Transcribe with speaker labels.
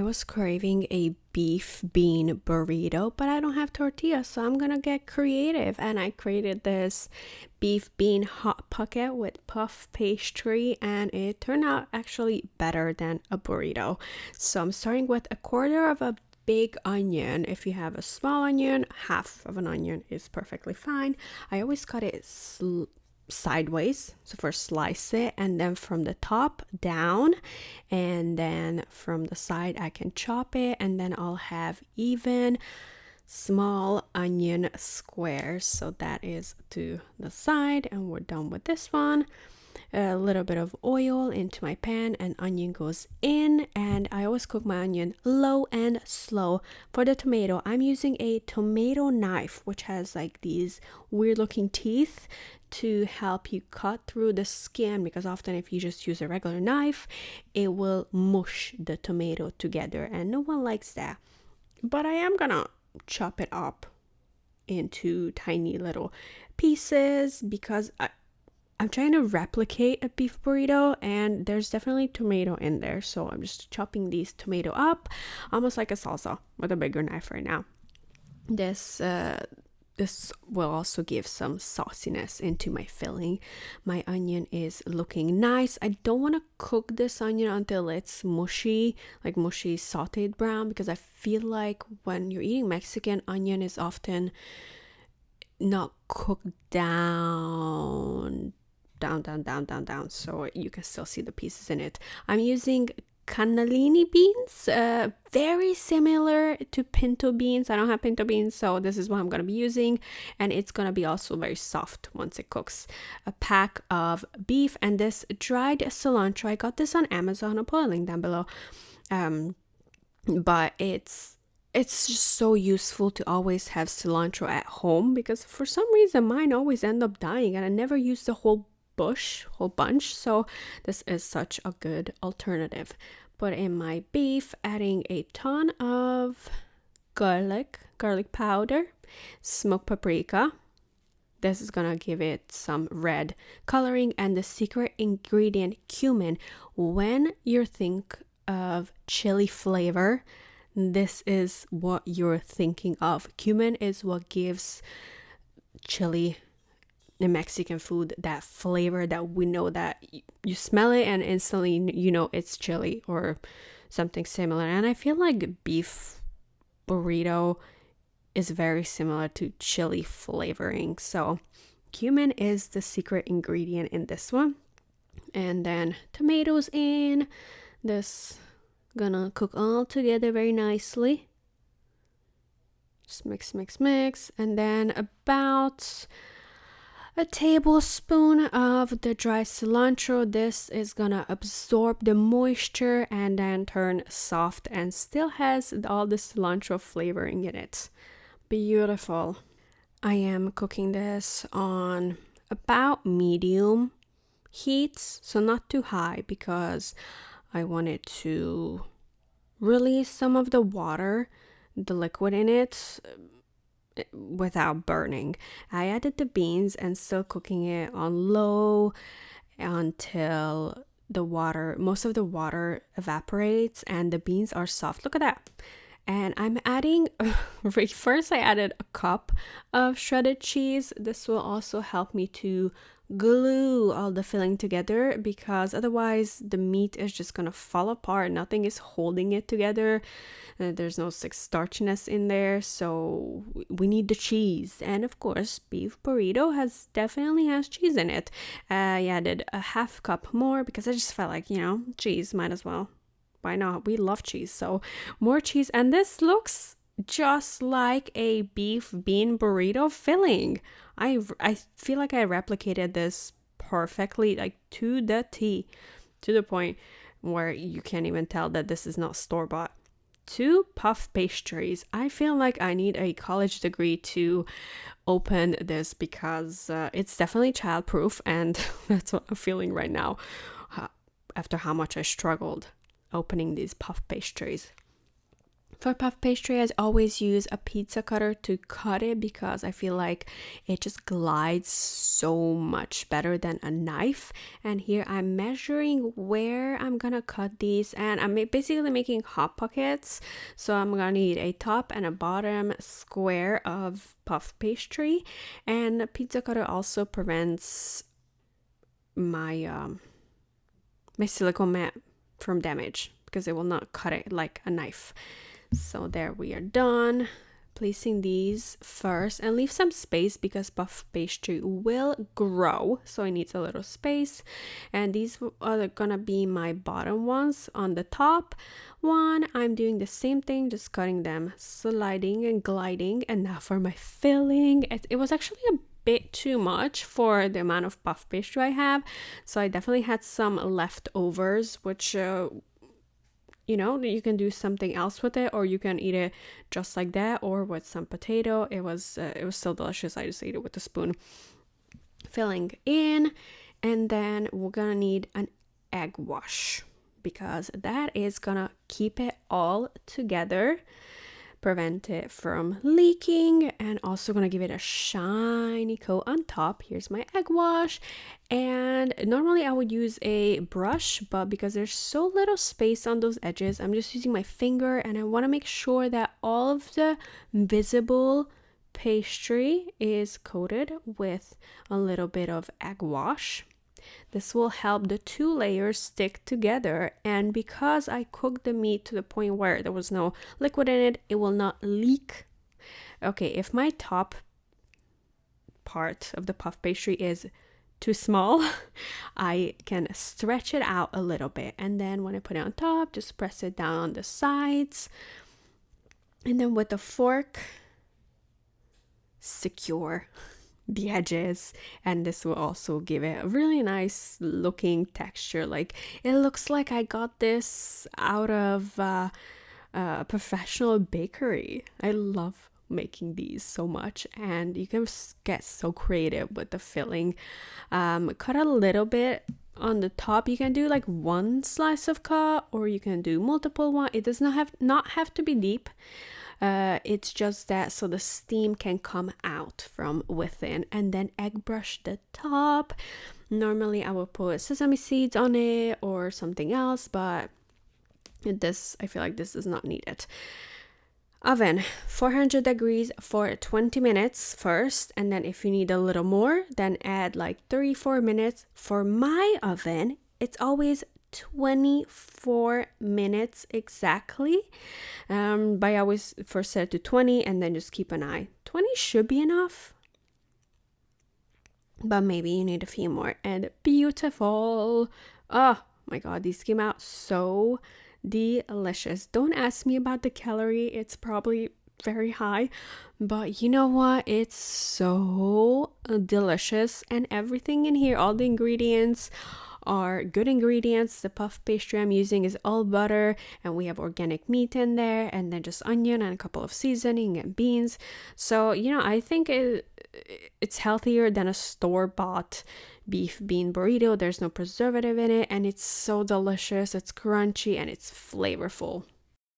Speaker 1: was craving a beef bean burrito, but I don't have tortillas, so I'm gonna get creative. And I created this beef bean hot pocket with puff pastry, and it turned out actually better than a burrito. So I'm starting with a quarter of a big onion. If you have a small onion, half of an onion is perfectly fine. I always cut it sideways, so first slice it and then from the top down, and then from the side I can chop it, and then I'll have even small onion squares. So that is to the side, and we're done with this one. A little bit of oil into my pan, and onion goes in, and I always cook my onion low and slow. For the tomato, I'm using a tomato knife which has like these weird looking teeth to help you cut through the skin, because often if you just use a regular knife it will mush the tomato together and no one likes that. But I am gonna chop it up into tiny little pieces because I'm trying to replicate a beef burrito, and there's definitely tomato in there. So I'm just chopping these tomato up, almost like a salsa with a bigger knife right now. This will also give some sauciness into my filling. My onion is looking nice. I don't want to cook this onion until it's mushy, like mushy sauteed brown, because I feel like when you're eating Mexican, onion is often not cooked down, so you can still see the pieces in it. I'm using cannellini beans, very similar to pinto beans. I don't have pinto beans, so this is what I'm going to be using, and it's going to be also very soft once it cooks. A pack of beef, and this dried cilantro. I got this on Amazon. I'll put a link down below. But it's just so useful to always have cilantro at home, because for some reason mine always end up dying and I never use the whole bunch, so this is such a good alternative. Put in my beef, adding a ton of garlic powder, smoked paprika. This is gonna give it some red coloring, and the secret ingredient, cumin. When you think of chili flavor, this is what you're thinking of. Cumin is what gives chili in Mexican food that flavor that we know, that you smell it and instantly you know it's chili or something similar. And I feel like beef burrito is very similar to chili flavoring, so cumin is the secret ingredient in this one. And then tomatoes in. This gonna cook all together very nicely. Just mix, and then about a tablespoon of the dry cilantro. This is gonna absorb the moisture and then turn soft, and still has all the cilantro flavoring in it. Beautiful. I am cooking this on about medium heat, so not too high, because I want it to release some of the water, the liquid in it, without burning. I added the beans and still cooking it on low until most of the water evaporates and the beans are soft. Look at that. And I'm adding, first I added a cup of shredded cheese. This will also help me to glue all the filling together, because otherwise the meat is just gonna fall apart. Nothing is holding it together. There's no starchiness in there, so we need the cheese. And of course, beef burrito definitely has cheese in it. I added a half cup more because I just felt like, cheese, might as well. Why not? We love cheese, so more cheese. And this looks just like a beef bean burrito filling. I feel like I replicated this perfectly, like to the T, to the point where you can't even tell that this is not store-bought. 2 puff pastries. I feel like I need a college degree to open this, because it's definitely childproof, and that's what I'm feeling right now after how much I struggled opening these puff pastries. For puff pastry, I always use a pizza cutter to cut it because I feel like it just glides so much better than a knife. And here I'm measuring where I'm gonna cut these, and I'm basically making hot pockets. So I'm gonna need a top and a bottom square of puff pastry, and a pizza cutter also prevents my my silicone mat from damage because it will not cut it like a knife. So there, we are done placing these first, and leave some space because puff pastry will grow, so it needs a little space. And these are gonna be my bottom ones. On the top one, I'm doing the same thing, just cutting them, sliding and gliding. And now for my filling, it was actually a bit too much for the amount of puff pastry I have, so I definitely had some leftovers, which you know, you can do something else with it, or you can eat it just like that, or with some potato. It was still delicious. I just ate it with a spoon. Filling in, and then we're gonna need an egg wash because that is gonna keep it all together, prevent it from leaking, and also gonna give it a shiny coat on top. Here's my egg wash, and normally I would use a brush, but because there's so little space on those edges, I'm just using my finger, and I want to make sure that all of the visible pastry is coated with a little bit of egg wash. This will help the two layers stick together, and because I cooked the meat to the point where there was no liquid in it, it will not leak. Okay, if my top part of the puff pastry is too small, I can stretch it out a little bit, and then when I put it on top, just press it down on the sides, and then with a fork, secure the edges. And this will also give it a really nice looking texture. Like, it looks like I got this out of a professional bakery. I love making these so much, and you can get so creative with the filling. Cut a little bit on the top. You can do like one slice of cut, or you can do multiple one. It does not have to be deep. It's just that so the steam can come out from within, and then egg brush the top. Normally I will put sesame seeds on it or something else, but this, I feel like this is not needed. Oven 400 degrees for 20 minutes first, and then if you need a little more, then add like 3-4 minutes. For my oven, it's always 24 minutes exactly, but I always first set it to 20 and then just keep an eye. 20 should be enough, but maybe you need a few more. And beautiful. Oh my god, these came out so delicious. Don't ask me about the calorie, it's probably very high, but you know what, it's so delicious. And everything in here, all the ingredients are good ingredients. The puff pastry I'm using is all butter, and we have organic meat in there, and then just onion and a couple of seasoning and beans. So, you know, I think it's healthier than a store-bought beef bean burrito. There's no preservative in it, and it's so delicious. It's crunchy and it's flavorful.